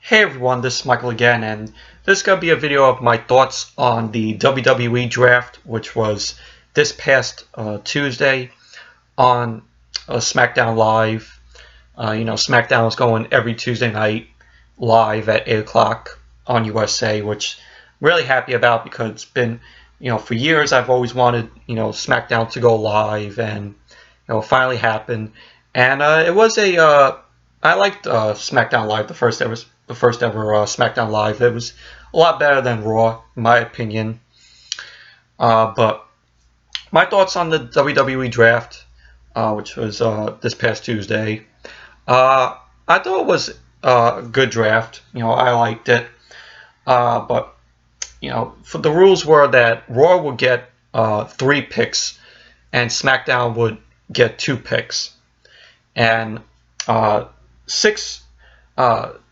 Hey everyone, this is Michael again, and this is going to be a video of my thoughts on the WWE Draft, which was this past Tuesday on SmackDown Live. SmackDown is going every Tuesday night live at 8 o'clock on USA, which I'm really happy about because it's been, for years I've always wanted, SmackDown to go live, and, it finally happened. And it was I liked SmackDown Live, the first ever SmackDown Live. It was a lot better than Raw, in my opinion. But my thoughts on the WWE Draft, which was this past Tuesday. I thought it was a good draft. I liked it. But for the rules were that Raw would get 3 picks, and SmackDown would get 2 picks, and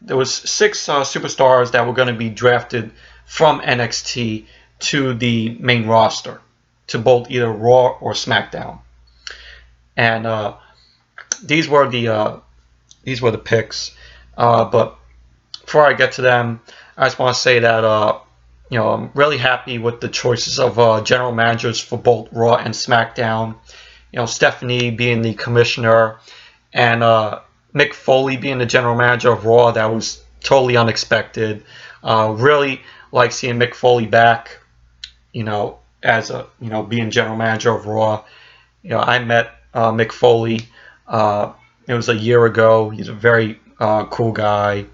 there was 6 superstars that were going to be drafted from NXT to the main roster, to both either Raw or SmackDown. And these were the picks. But before I get to them, I just want to say that I'm really happy with the choices of general managers for both Raw and SmackDown. Stephanie being the commissioner, and Mick Foley being the general manager of Raw. That was totally unexpected. Really like seeing Mick Foley back, as being general manager of Raw. I met Mick Foley. It was a year ago. He's a very cool guy.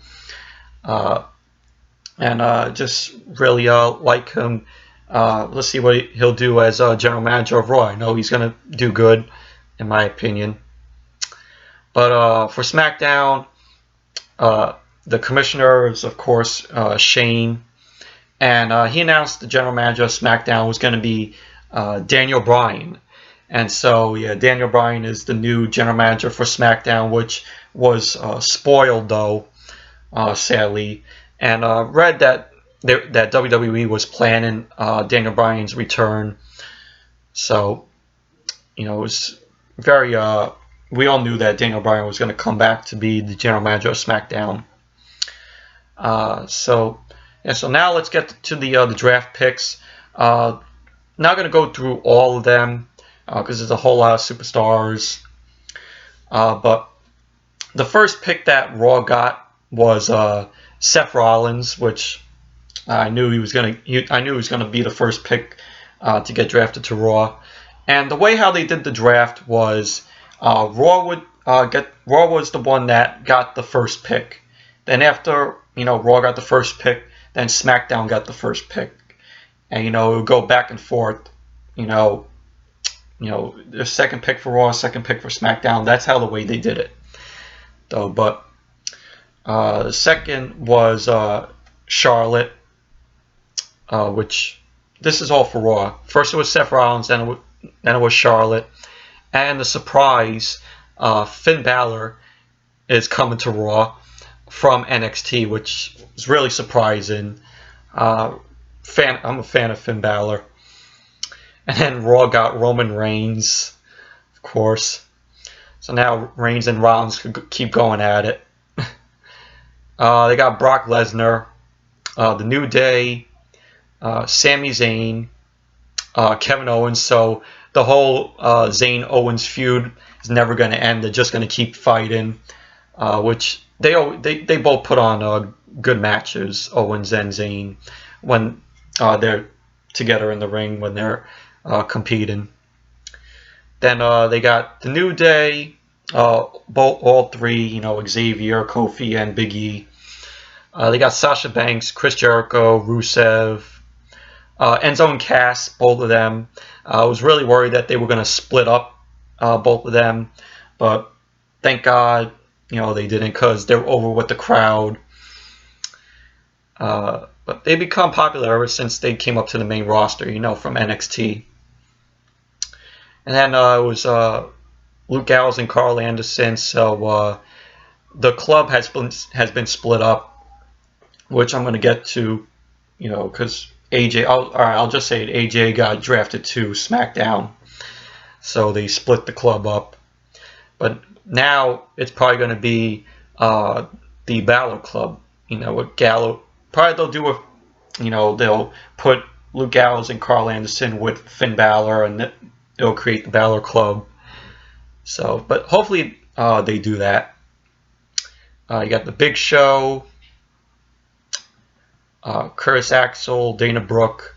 And just really like him. Let's see what he'll do as general manager of Raw. I know he's going to do good, in my opinion. But for SmackDown, the commissioner is, of course, Shane. And he announced the general manager of SmackDown was going to be Daniel Bryan. And so, yeah, Daniel Bryan is the new general manager for SmackDown, which was spoiled, though, sadly. And read that WWE was planning Daniel Bryan's return. So, it was very... we all knew that Daniel Bryan was going to come back to be the general manager of SmackDown. So now let's get to the draft picks. Not going to go through all of them because there's a whole lot of superstars. But the first pick that Raw got was Seth Rollins, which I knew he was going to be the first pick to get drafted to Raw. And the way how they did the draft was Raw was the one that got the first pick. Then after Raw got the first pick, then SmackDown got the first pick, and it would go back and forth. The second pick for Raw, second pick for SmackDown. That's how the way they did it, though. But the second was Charlotte, which this is all for Raw. First it was Seth Rollins, then it was Charlotte. And the surprise, Finn Balor is coming to Raw from NXT, which is really surprising. I'm a fan of Finn Balor. And then Raw got Roman Reigns, of course. So now Reigns and Rollins could keep going at it. They got Brock Lesnar, The New Day, Sami Zayn, Kevin Owens. So the whole Zayn-Owens feud is never going to end. They're just going to keep fighting, which they both put on good matches, Owens and Zayn, when they're together in the ring, when they're competing. Then they got The New Day, all three, Xavier, Kofi, and Big E. They got Sasha Banks, Chris Jericho, Rusev, Enzo and Cass, both of them. I was really worried that they were going to split up both of them, but thank God, they didn't, because they're over with the crowd. But they become popular ever since they came up to the main roster, from NXT. And then it was Luke Gallows and Carl Anderson. So the club has been split up, which I'm going to get to, because AJ, I'll just say it, AJ got drafted to SmackDown, so they split the club up. But now it's probably going to be the Balor Club, you know, with Gallows. Probably they'll do a, you know, they'll put Luke Gallows and Carl Anderson with Finn Balor, and it'll create the Balor Club. So, but hopefully they do that. You got the Big Show, Curtis Axel, Dana Brooke,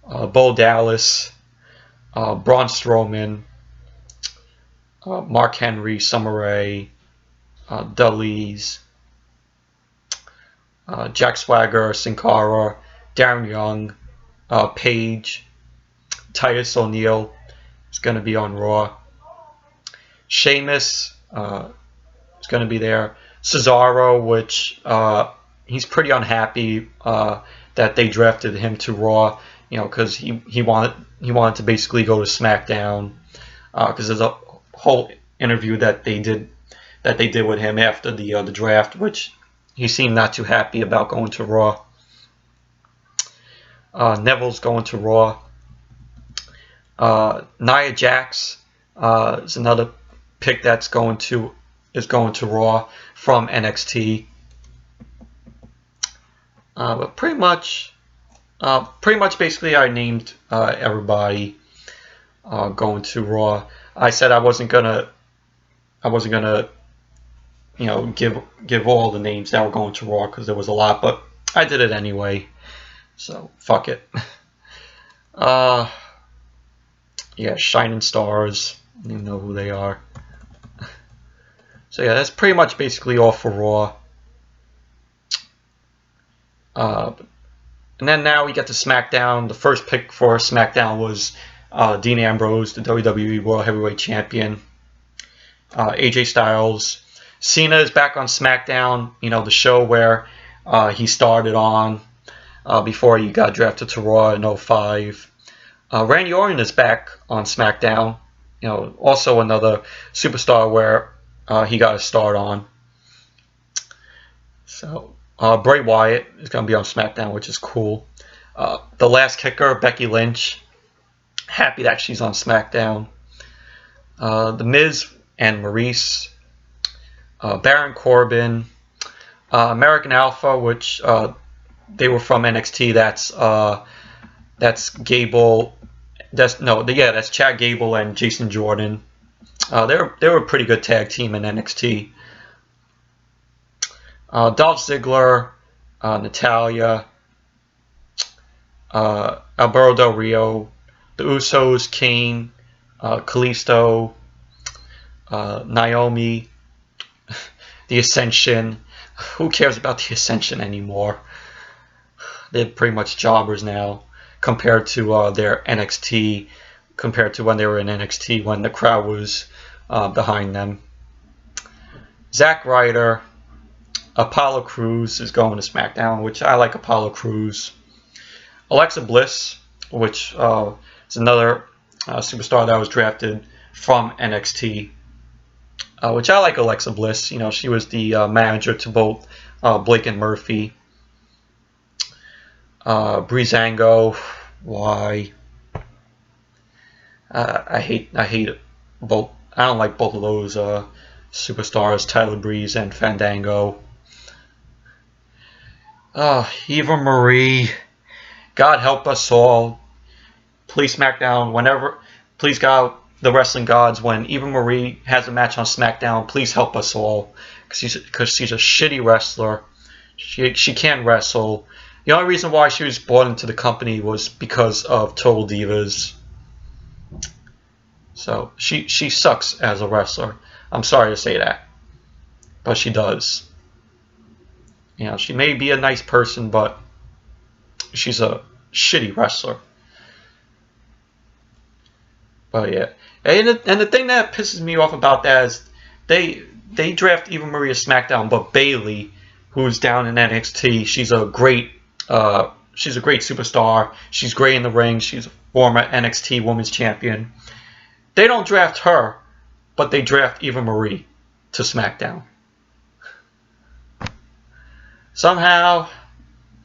Bo Dallas, Braun Strowman, Mark Henry, Summer Rae, Dudley's, Jack Swagger, Sin Cara, Darren Young, Paige, Titus O'Neil is going to be on Raw. Sheamus is going to be there. Cesaro, which he's pretty unhappy that they drafted him to Raw, you know, because he wanted to basically go to SmackDown, because there's a whole interview that they did with him after the draft, which he seemed not too happy about going to Raw. Neville's going to Raw. Nia Jax is another pick that's going to Raw from NXT. But pretty much basically I named everybody going to Raw. I said I wasn't gonna you know give all the names that were going to Raw because there was a lot, but I did it anyway. So fuck it. Yeah, Shining Stars. You know who they are. So yeah, that's pretty much basically all for Raw. And then now we get to SmackDown. The first pick for SmackDown was Dean Ambrose, the WWE World Heavyweight Champion. AJ Styles. Cena is back on SmackDown, you know, the show where he started on before he got drafted to Raw in 2005. Randy Orton is back on SmackDown, you know, also another superstar where he got a start on. So Bray Wyatt is going to be on SmackDown, which is cool. The Last Kicker, Becky Lynch, happy that she's on SmackDown. The Miz and Maurice, Baron Corbin, American Alpha, which they were from NXT. That's Gable. That's Chad Gable and Jason Jordan. They were a pretty good tag team in NXT. Dolph Ziggler, Natalya, Alberto Del Rio, the Usos, Kane, Kalisto, Naomi, the Ascension. Who cares about the Ascension anymore? They're pretty much jobbers now compared to their NXT, compared to when they were in NXT when the crowd was behind them. Zack Ryder, Apollo Crews is going to SmackDown, which I like Apollo Crews. Alexa Bliss, which is another superstar that was drafted from NXT, which I like Alexa Bliss. You know, she was the manager to both Blake and Murphy. Breezango, why? I hate both. I don't like both of those superstars, Tyler Breeze and Fandango. Eva Marie, God help us all. Please SmackDown, please God, the wrestling gods, when Eva Marie has a match on SmackDown, please help us all, because she's a shitty wrestler. She can't wrestle. The only reason why she was brought into the company was because of Total Divas. So she sucks as a wrestler. I'm sorry to say that, but she does. You know, she may be a nice person, but she's a shitty wrestler. But yeah, and the thing that pisses me off about that is they draft Eva Marie to SmackDown, but Bayley, who's down in NXT, she's a great superstar. She's great in the ring. She's a former NXT Women's Champion. They don't draft her, but they draft Eva Marie to SmackDown. Somehow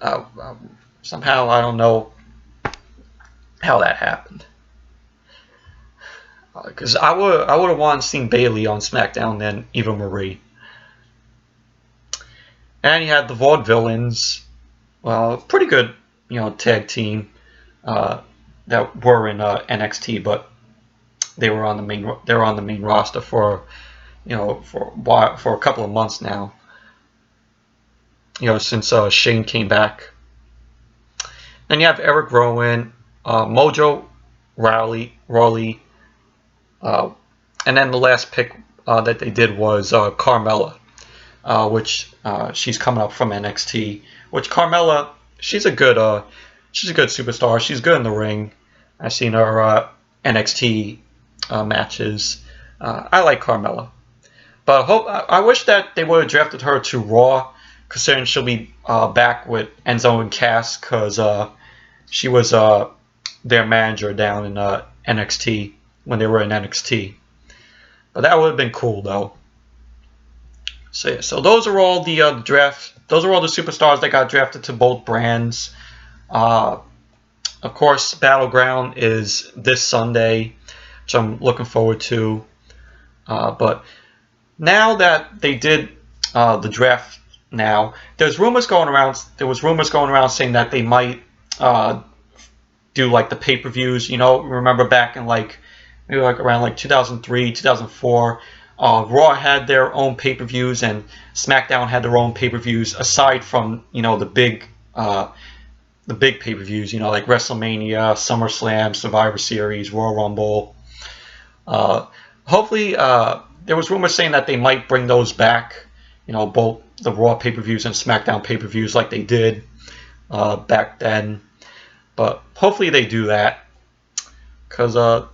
I don't know how that happened. Because I would have wanted to see Bayley on SmackDown than Eva Marie. And you had the Vaudevillains, well, pretty good, tag team that were in NXT, but they were on the main roster for for a couple of months now. Since Shane came back. Then you have Eric Rowan, Mojo Rawley, and then the last pick that they did was Carmella, which she's coming up from NXT. Which Carmella, she's a good superstar. She's good in the ring. I've seen her NXT matches. I like Carmella, but I wish that they would have drafted her to Raw, considering she'll be back with Enzo and Cass, because she was their manager down in NXT when they were in NXT. But that would have been cool, though. So yeah, so those are all the draft. Those are all the superstars that got drafted to both brands. Of course, Battleground is this Sunday, which I'm looking forward to. But now that they did the draft, there was rumors going around saying that they might do like the pay-per-views. Remember back in maybe around 2003, 2004. Raw had their own pay-per-views and SmackDown had their own pay-per-views aside from the big pay-per-views, like WrestleMania, SummerSlam, Survivor Series, Royal Rumble. Hopefully, there was rumors saying that they might bring those back, both the Raw pay-per-views and SmackDown pay-per-views like they did back then. But hopefully they do that, because that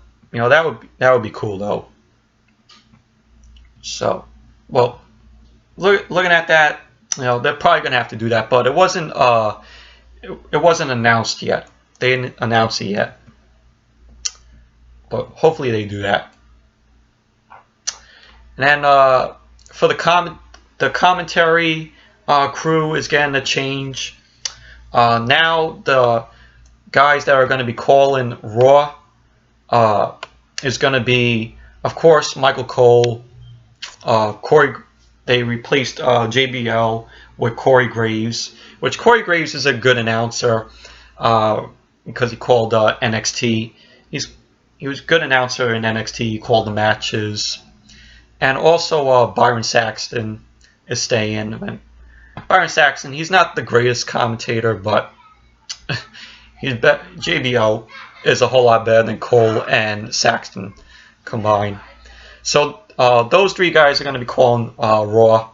would be cool, though. So, well, looking at that, they're probably gonna have to do that, but it wasn't announced yet. They didn't announce it yet, but hopefully they do that. And then for the commentary crew is getting a change. Now the guys that are going to be calling Raw is going to be, of course, Michael Cole. They replaced JBL with Corey Graves, which Corey Graves is a good announcer because he called NXT. He was a good announcer in NXT. He called the matches. And also Byron Saxton is staying. And Byron Saxton, he's not the greatest commentator, but JBL is a whole lot better than Cole and Saxton combined. So those three guys are going to be calling Raw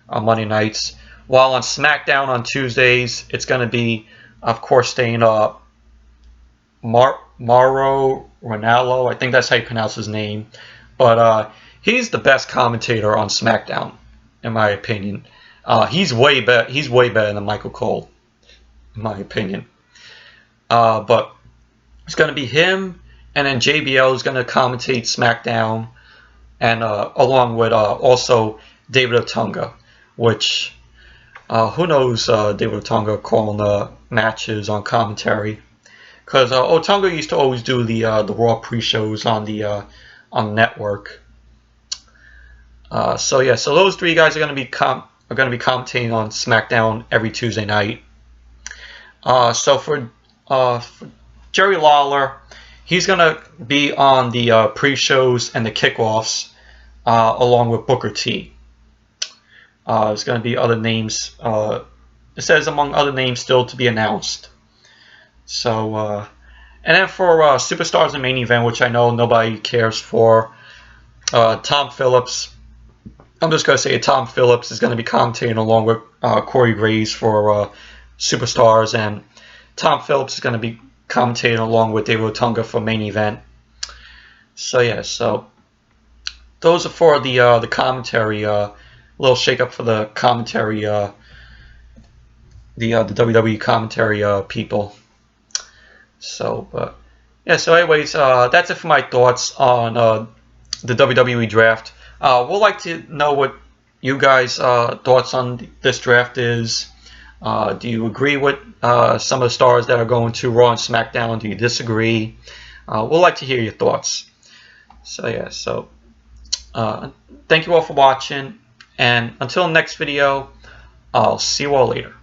on Monday nights. While on SmackDown on Tuesdays, it's going to be, of course, staying Mauro Ranallo. I think that's how you pronounce his name. But he's the best commentator on SmackDown, in my opinion. He's way better than Michael Cole, in my opinion. But it's going to be him, and then JBL is going to commentate SmackDown, and along with also David Otunga, which who knows David Otunga calling matches on commentary, because Otunga used to always do the Raw pre-shows on the network. So those three guys are going to be commentating on SmackDown every Tuesday night. So for Jerry Lawler, he's going to be on the pre-shows and the kickoffs along with Booker T. There's going to be other names. It says among other names still to be announced. So, and then for Superstars and Main Event, which I know nobody cares for, Tom Phillips. I'm just going to say Tom Phillips is going to be commentating along with Corey Graves for Superstars, and Tom Phillips is going to be commentating along with David Otunga for Main Event. So so those are for the commentary. Little shake-up for the commentary. The WWE commentary people. So, so anyways, that's it for my thoughts on the WWE Draft. We'd like to know what you guys' thoughts on this draft is. Do you agree with some of the stars that are going to Raw and SmackDown? Do you disagree? We'd like to hear your thoughts. So thank you all for watching, and until next video, I'll see you all later.